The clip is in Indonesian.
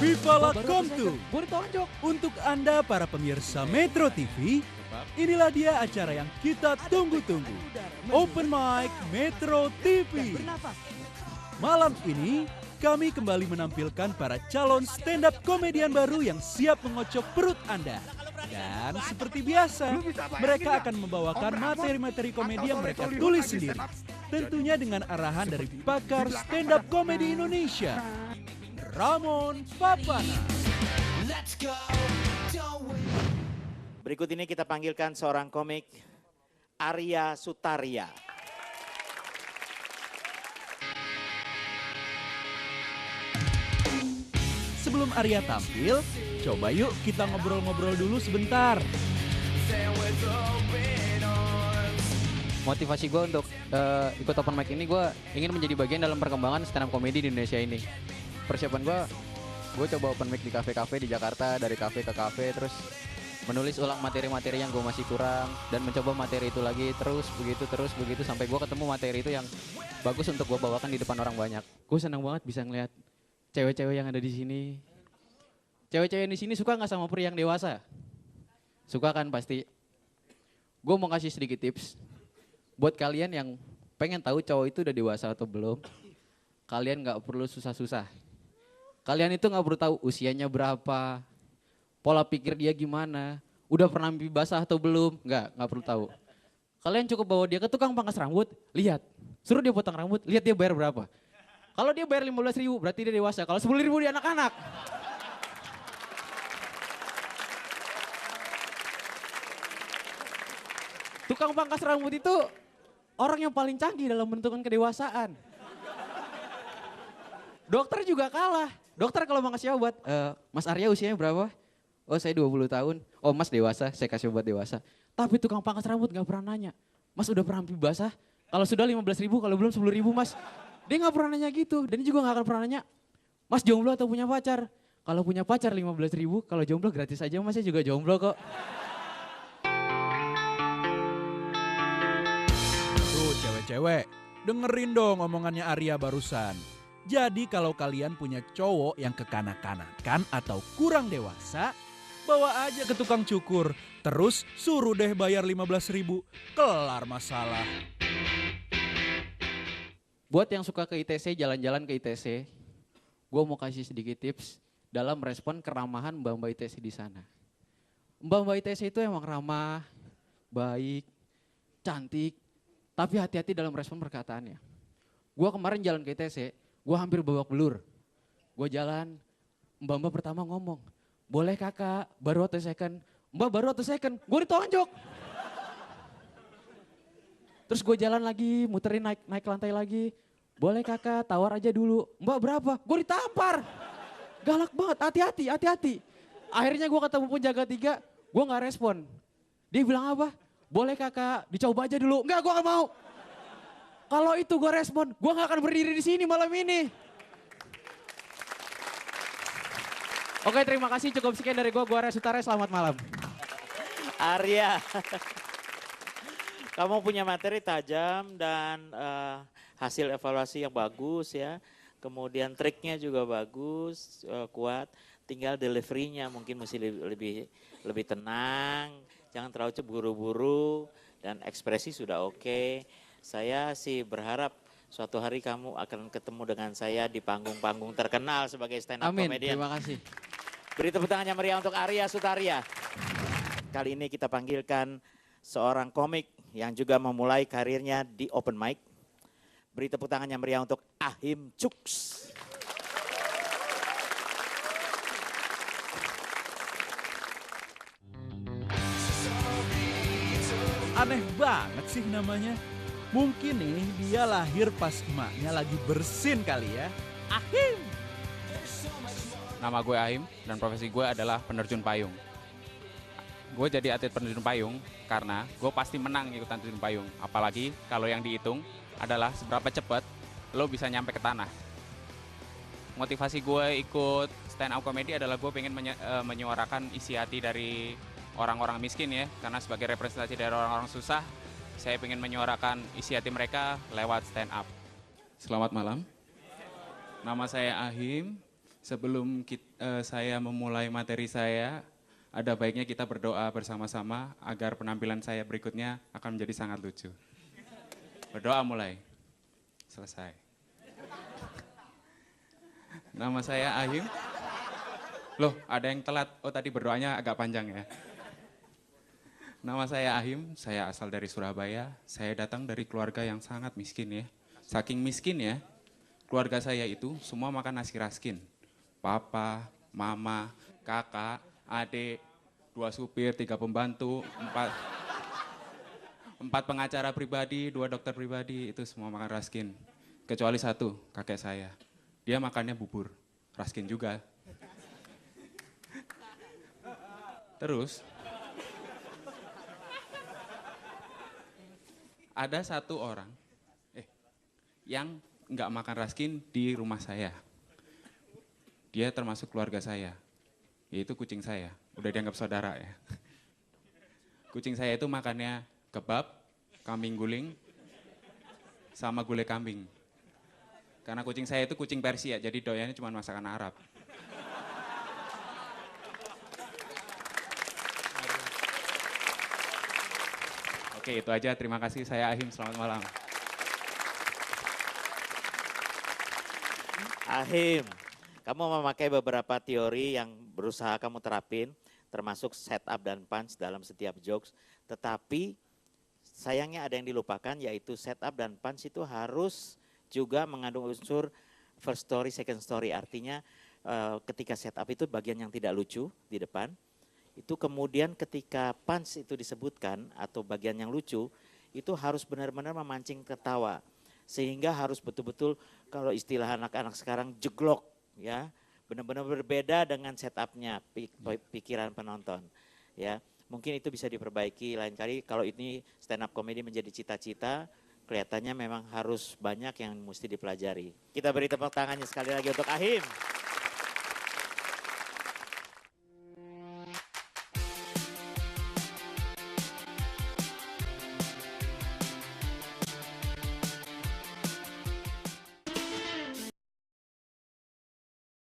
Viva Lakomtu. Untuk Anda para pemirsa Metro TV, inilah dia acara yang kita tunggu-tunggu. Open Mic Metro TV. Malam ini kami kembali menampilkan para calon stand-up komedian baru yang siap mengocok perut Anda. Dan seperti biasa, mereka akan membawakan materi-materi komedi yang mereka tulis sendiri. Tentunya dengan arahan dari pakar stand-up komedi Indonesia, Ramon Papana. Berikut ini kita panggilkan seorang komik, Arya Sutaria. Sebelum Arya tampil, coba yuk kita ngobrol-ngobrol dulu sebentar. Motivasi gue untuk ikut open mic ini, gue ingin menjadi bagian dalam perkembangan stand up comedy di Indonesia ini. Persiapan gue coba open mic di kafe-kafe di Jakarta, dari kafe ke kafe, terus menulis ulang materi-materi yang gue masih kurang, dan mencoba materi itu lagi, terus begitu, sampai gue ketemu materi itu yang bagus untuk gue bawakan di depan orang banyak. Gue senang banget bisa ngeliat cewek-cewek yang ada di sini. Cewek-cewek yang di sini suka nggak sama pria yang dewasa? Suka kan pasti. Gue mau kasih sedikit tips buat kalian yang pengen tahu cowok itu udah dewasa atau belum. Kalian nggak perlu susah-susah. Kalian itu nggak perlu tahu usianya berapa, pola pikir dia gimana, udah pernah mimpi basah atau belum, nggak perlu tahu. Kalian cukup bawa dia ke tukang pangkas rambut, lihat, suruh dia potong rambut, lihat dia bayar berapa. Kalau dia bayar 15.000 berarti dia dewasa, kalau 10.000 dia anak-anak. Tukang pangkas rambut itu orang yang paling canggih dalam menentukan kedewasaan. Dokter juga kalah. Dokter kalau mau kasih obat, Mas Arya usianya berapa? Oh saya 20 tahun. Oh Mas dewasa, saya kasih obat dewasa. Tapi tukang pangkas rambut gak pernah nanya. Mas udah pernah mimpi basah? Kalau sudah 15.000, kalau belum 10.000 Mas. Dia gak pernah nanya gitu. Dan dia juga gak akan pernah nanya, Mas jomblo atau punya pacar? Kalau punya pacar 15.000, kalau jomblo gratis aja Mas, saya juga jomblo kok. Tuh cewek-cewek, dengerin dong omongannya Arya barusan. Jadi kalau kalian punya cowok yang kekanak-kanakan atau kurang dewasa, bawa aja ke tukang cukur. Terus suruh deh bayar 15.000, kelar masalah. Buat yang suka ke ITC, jalan-jalan ke ITC, gue mau kasih sedikit tips dalam respon keramahan mbak-mbak ITC di sana. Mbak-mbak ITC itu emang ramah, baik, cantik, tapi hati-hati dalam respon perkataannya. Gue kemarin jalan ke ITC, gue hampir babak belur. Gue jalan, mbak-mbak pertama ngomong, boleh kakak, baru atau second? Mbak baru atau second? Gue ditonjok. Terus gue jalan lagi, muterin naik lantai lagi. Boleh kakak, tawar aja dulu. Mbak berapa? Gue ditampar. Galak banget, hati-hati. Akhirnya gue ketemu penjaga 3, gue gak respon. Dia bilang apa? Boleh kakak, dicoba aja dulu. Enggak, gue gak mau. Kalau itu gue respon, gue gak akan berdiri di sini malam ini. Oke, terima kasih. Cukup sekian dari gue Arya Sutaria. Selamat malam. Arya, kamu punya materi tajam dan hasil evaluasi yang bagus ya. Kemudian triknya juga bagus, kuat. Tinggal deliverynya mungkin mesti lebih tenang. Jangan terlalu buru-buru dan ekspresi sudah oke. Saya sih berharap suatu hari kamu akan ketemu dengan saya di panggung-panggung terkenal sebagai stand up comedian. Amin, terima kasih. Beri tepuk tangan yang meriah untuk Arya Sutaria. Kali ini kita panggilkan seorang komik yang juga memulai karirnya di open mic. Beri tepuk tangan yang meriah untuk Ahim Cuks. Aneh banget sih namanya. Mungkin nih dia lahir pas emaknya lagi bersin kali ya. Ahim. Nama gue Ahim dan profesi gue adalah penerjun payung. Gue jadi atlet penerjun payung karena gue pasti menang ikutan terjun payung. Apalagi kalau yang dihitung adalah seberapa cepat lo bisa nyampe ke tanah. Motivasi gue ikut stand up comedy adalah gue pengen menyuarakan isi hati dari orang-orang miskin ya. Karena sebagai representasi dari orang-orang susah, saya pengen menyuarakan isi hati mereka lewat stand up. Selamat malam. Nama saya Ahim. Sebelum saya memulai materi saya, ada baiknya kita berdoa bersama-sama agar penampilan saya berikutnya akan menjadi sangat lucu. Berdoa mulai. Selesai. Nama saya Ahim. Loh, ada yang telat. Oh, tadi berdoanya agak panjang ya. Nama saya Ahim, saya asal dari Surabaya. Saya datang dari keluarga yang sangat miskin ya. Saking miskin ya, keluarga saya itu semua makan nasi raskin. Papa, mama, kakak, adik, 2 supir, 3 pembantu, 4 pengacara pribadi, 2 dokter pribadi, itu semua makan raskin. Kecuali 1, kakek saya. Dia makannya bubur, raskin juga. Terus, ada 1 orang yang nggak makan raskin di rumah saya. Dia termasuk keluarga saya, yaitu kucing saya. Udah dianggap saudara ya. Kucing saya itu makannya kebab, kambing guling, sama gulai kambing. Karena kucing saya itu kucing Persia, jadi doyannya cuma masakan Arab. Oke, itu aja. Terima kasih. Saya Ahim. Selamat malam. Ahim, kamu memakai beberapa teori yang berusaha kamu terapin, termasuk setup dan punch dalam setiap jokes. Tetapi sayangnya ada yang dilupakan, yaitu setup dan punch itu harus juga mengandung unsur first story, second story. Artinya ketika setup itu bagian yang tidak lucu di depan, itu kemudian ketika punch itu disebutkan atau bagian yang lucu, itu harus benar-benar memancing ketawa. Sehingga harus betul-betul kalau istilah anak-anak sekarang jeglok ya, benar-benar berbeda dengan setupnya pikiran penonton ya. Mungkin itu bisa diperbaiki lain kali. Kalau ini stand up comedy menjadi cita-cita, kelihatannya memang harus banyak yang mesti dipelajari. Kita beri tepuk tangannya sekali lagi untuk Ahim.